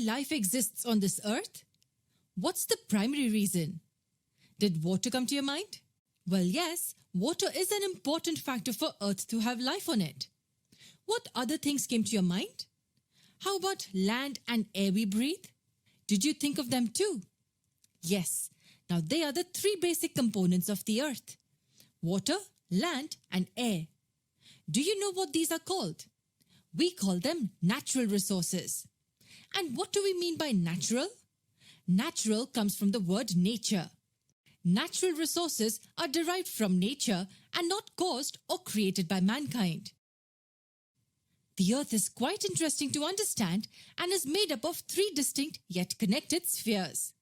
life exists on this earth? What's the primary reason? Did water come to your mind? Well, yes, water is an important factor for Earth to have life on it. What other things came to your mind? How about land and air we breathe? Did you think of them too? Yes, now they are the three basic components of the Earth: water, land, and air. Do you know what these are called? We call them natural resources. And what do we mean by natural? Natural comes from the word nature. Natural resources are derived from nature and not caused or created by mankind. The Earth is quite interesting to understand and is made up of three distinct yet connected spheres.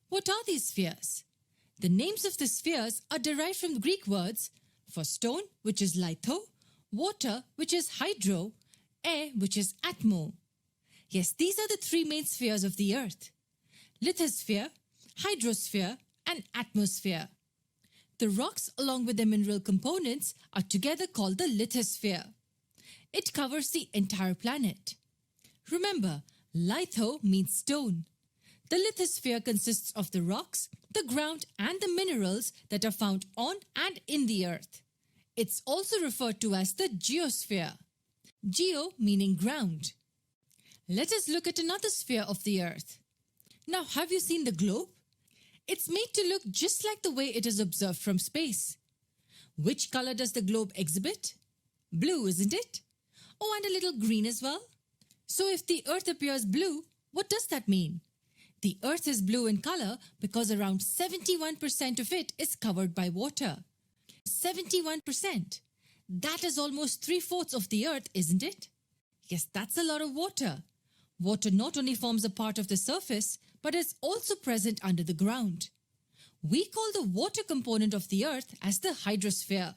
What are these spheres? The names of the spheres are derived from Greek words for stone, which is litho, water, which is hydro, air, which is atmo. Yes, these are the three main spheres of the Earth: lithosphere, hydrosphere, and atmosphere. The rocks along with their mineral components are together called the lithosphere. It covers the entire planet. Remember, litho means stone. The lithosphere consists of the rocks, the ground, and the minerals that are found on and in the Earth. It's also referred to as the geosphere. Geo meaning ground. Let us look at another sphere of the Earth. Now, have you seen the globe? It's made to look just like the way it is observed from space. Which color does the globe exhibit? Blue, isn't it? Oh, and a little green as well. So if the Earth appears blue, what does that mean? The Earth is blue in color because around 71% of it is covered by water. 71%. That is almost 3/4 of the Earth, isn't it? Yes, that's a lot of water. Water not only forms a part of the surface, but is also present under the ground. We call the water component of the Earth as the hydrosphere.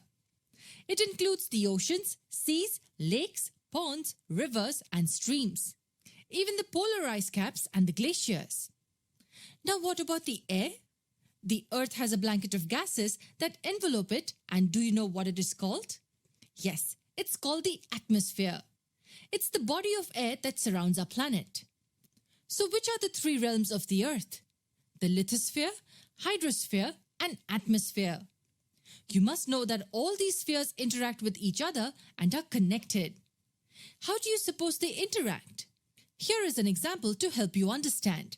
It includes the oceans, seas, lakes, ponds, rivers, and streams. Even the polar ice caps and the glaciers. Now what about the air? The Earth has a blanket of gases that envelope it, and do you know what it is called? Yes, it's called the atmosphere. It's the body of air that surrounds our planet. So which are the three realms of the Earth? The lithosphere, hydrosphere, and atmosphere. You must know that all these spheres interact with each other and are connected. How do you suppose they interact? Here is an example to help you understand.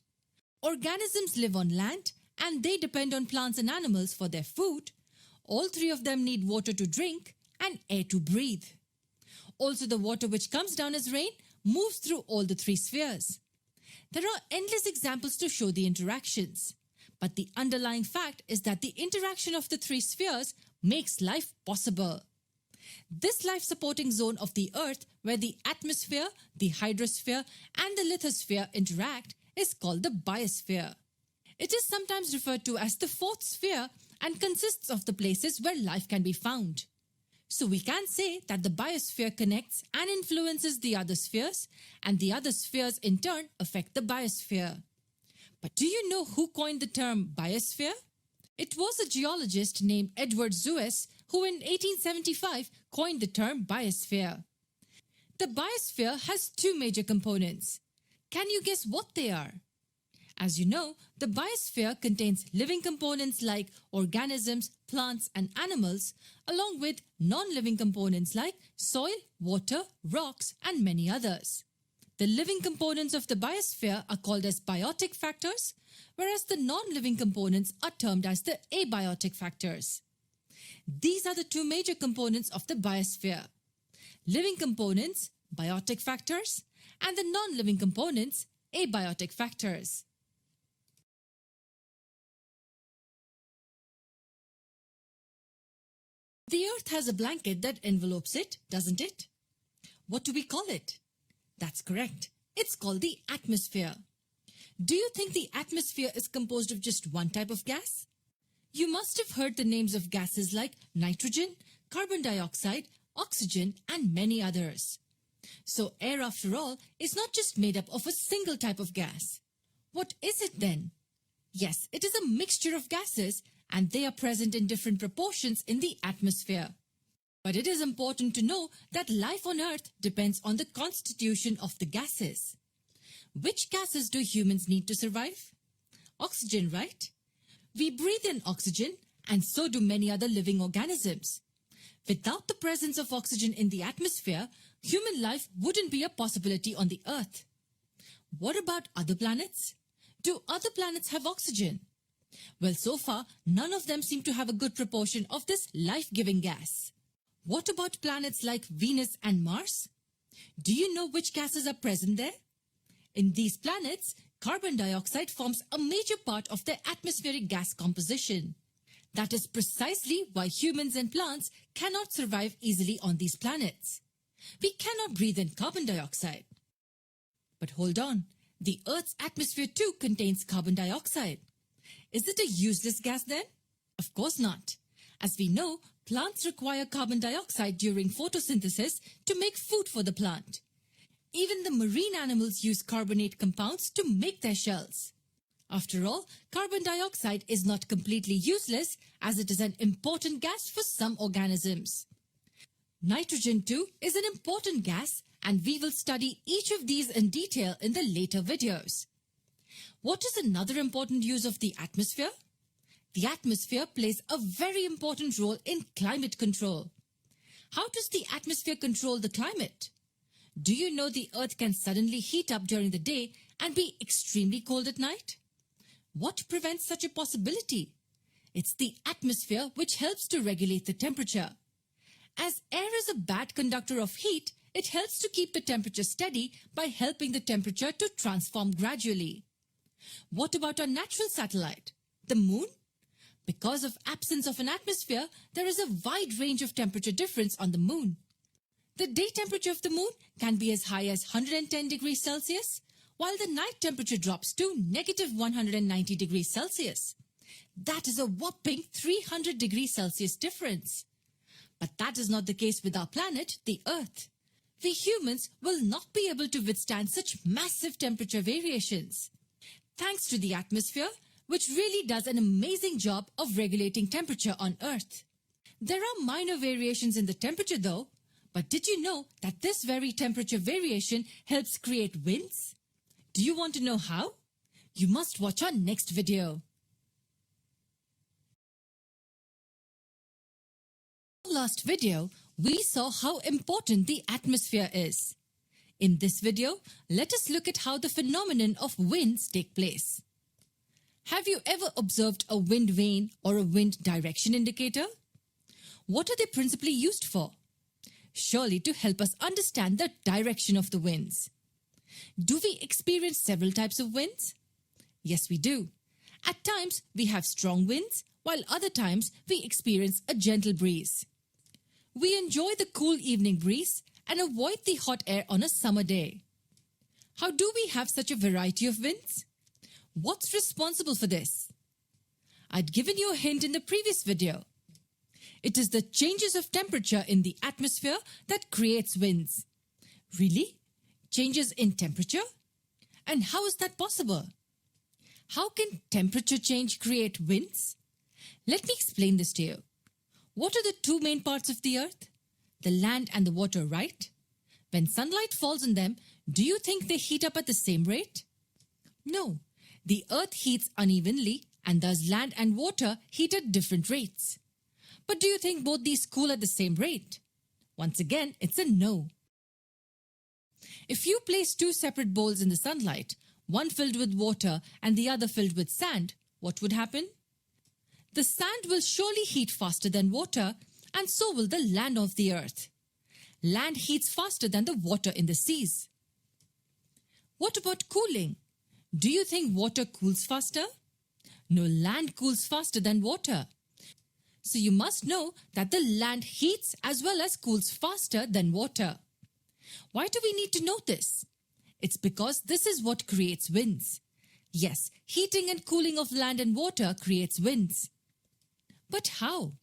Organisms live on land and they depend on plants and animals for their food. All three of them need water to drink and air to breathe. Also, the water which comes down as rain moves through all the three spheres. There are endless examples to show the interactions, but the underlying fact is that the interaction of the three spheres makes life possible. This life-supporting zone of the Earth, where the atmosphere, the hydrosphere, and the lithosphere interact, is called the biosphere. It is sometimes referred to as the fourth sphere and consists of the places where life can be found. So we can say that the biosphere connects and influences the other spheres, and the other spheres in turn affect the biosphere. But do you know who coined the term biosphere? It was a geologist named Edward Suess who in 1875 coined the term biosphere. The biosphere has two major components. Can you guess what they are? As you know, the biosphere contains living components like organisms, plants, and animals, along with non-living components like soil, water, rocks, and many others. The living components of the biosphere are called as biotic factors, whereas the non-living components are termed as the abiotic factors. These are the two major components of the biosphere: living components, biotic factors, and the non-living components, abiotic factors. The Earth has a blanket that envelopes it, doesn't it? What do we call it? That's correct. It's called the atmosphere. Do you think the atmosphere is composed of just one type of gas? You must have heard the names of gases like nitrogen, carbon dioxide, oxygen, and many others. So air, after all, is not just made up of a single type of gas. What is it then? Yes, it is a mixture of gases, and they are present in different proportions in the atmosphere. But it is important to know that life on Earth depends on the constitution of the gases. Which gases do humans need to survive? Oxygen, right? We breathe in oxygen, and so do many other living organisms. Without the presence of oxygen in the atmosphere, human life wouldn't be a possibility on the Earth. What about other planets? Do other planets have oxygen? Well, so far, none of them seem to have a good proportion of this life-giving gas. What about planets like Venus and Mars? Do you know which gases are present there? In these planets, carbon dioxide forms a major part of their atmospheric gas composition. That is precisely why humans and plants cannot survive easily on these planets. We cannot breathe in carbon dioxide. But hold on, the Earth's atmosphere too contains carbon dioxide. Is it a useless gas then? Of course not. As we know, plants require carbon dioxide during photosynthesis to make food for the plant. Even the marine animals use carbonate compounds to make their shells. After all, carbon dioxide is not completely useless as it is an important gas for some organisms. Nitrogen too is an important gas, and we will study each of these in detail in the later videos. What is another important use of the atmosphere? The atmosphere plays a very important role in climate control. How does the atmosphere control the climate? Do you know the Earth can suddenly heat up during the day and be extremely cold at night? What prevents such a possibility? It's the atmosphere which helps to regulate the temperature. As air is a bad conductor of heat, it helps to keep the temperature steady by helping the temperature to transform gradually. What about our natural satellite, the moon? Because of absence of an atmosphere, there is a wide range of temperature difference on the moon. The day temperature of the moon can be as high as 110 degrees Celsius, while the night temperature drops to negative 190 degrees Celsius. That is a whopping 300 degrees Celsius difference. But that is not the case with our planet, the Earth. We humans will not be able to withstand such massive temperature variations. Thanks to the atmosphere, which really does an amazing job of regulating temperature on Earth. There are minor variations in the temperature though, but did you know that this very temperature variation helps create winds? Do you want to know how? You must watch our next video. Last video, we saw how important the atmosphere is. In this video, let us look at how the phenomenon of winds take place. Have you ever observed a wind vane or a wind direction indicator? What are they principally used for? Surely to help us understand the direction of the winds. Do we experience several types of winds? Yes, we do. At times, we have strong winds, while other times we experience a gentle breeze. We enjoy the cool evening breeze and avoid the hot air on a summer day. How do we have such a variety of winds? What's responsible for this? I'd given you a hint in the previous video. It is the changes of temperature in the atmosphere that creates winds. Really? Changes in temperature? And how is that possible? How can temperature change create winds? Let me explain this to you. What are the two main parts of the Earth? The land and the water, right? When sunlight falls on them, do you think they heat up at the same rate? No. The Earth heats unevenly, and thus land and water heat at different rates. But do you think both these cool at the same rate? Once again, it's a no. If you place two separate bowls in the sunlight, one filled with water and the other filled with sand, what would happen? The sand will surely heat faster than water, and so will the land of the Earth. Land heats faster than the water in the seas. What about cooling? Do you think water cools faster? No, land cools faster than water. So you must know that the land heats as well as cools faster than water. Why do we need to know this? It's because this is what creates winds. Yes, heating and cooling of land and water creates winds. But how?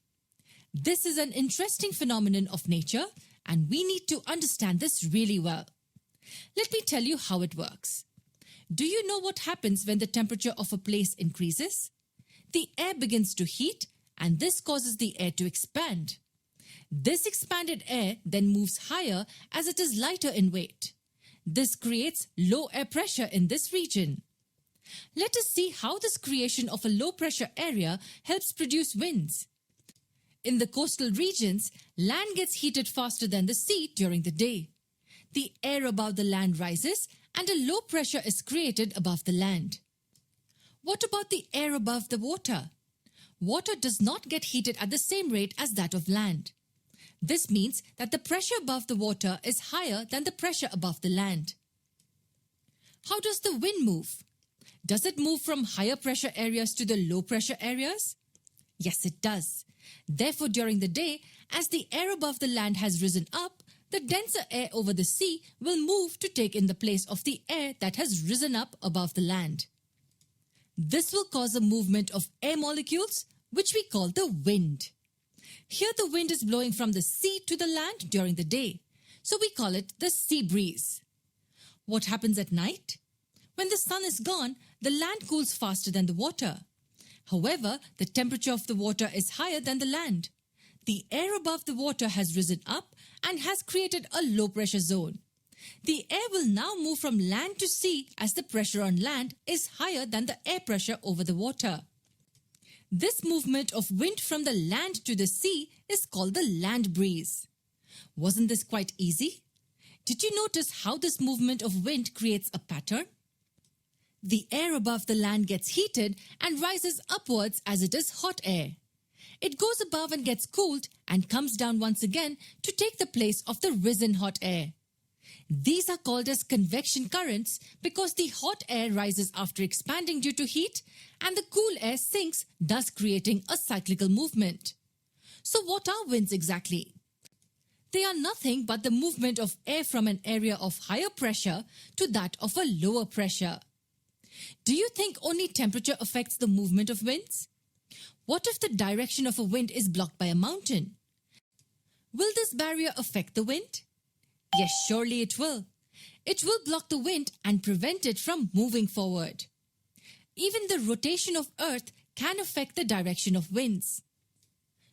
This is an interesting phenomenon of nature, and we need to understand this really well. Let me tell you how it works. Do you know what happens when the temperature of a place increases? The air begins to heat, and this causes the air to expand. This expanded air then moves higher as it is lighter in weight. This creates low air pressure in this region. Let us see how this creation of a low pressure area helps produce winds. In the coastal regions, land gets heated faster than the sea during the day. The air above the land rises and a low pressure is created above the land. What about the air above the water? Water does not get heated at the same rate as that of land. This means that the pressure above the water is higher than the pressure above the land. How does the wind move? Does it move from higher pressure areas to the low pressure areas? Yes, it does. Therefore, during the day, as the air above the land has risen up, the denser air over the sea will move to take in the place of the air that has risen up above the land. This will cause a movement of air molecules, which we call the wind. Here the wind is blowing from the sea to the land during the day, so we call it the sea breeze. What happens at night? When the sun is gone, the land cools faster than the water. However, the temperature of the water is higher than the land. The air above the water has risen up and has created a low pressure zone. The air will now move from land to sea as the pressure on land is higher than the air pressure over the water. This movement of wind from the land to the sea is called the land breeze. Wasn't this quite easy? Did you notice how this movement of wind creates a pattern? The air above the land gets heated and rises upwards as it is hot air. It goes above and gets cooled and comes down once again to take the place of the risen hot air. These are called as convection currents because the hot air rises after expanding due to heat and the cool air sinks, thus creating a cyclical movement. So what are winds exactly? They are nothing but the movement of air from an area of higher pressure to that of a lower pressure. Do you think only temperature affects the movement of winds? What if the direction of a wind is blocked by a mountain? Will this barrier affect the wind? Yes, surely it will. It will block the wind and prevent it from moving forward. Even the rotation of Earth can affect the direction of winds.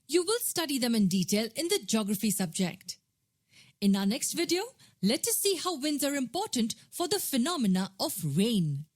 You will study them in detail in the geography subject. In our next video, let us see how winds are important for the phenomena of rain.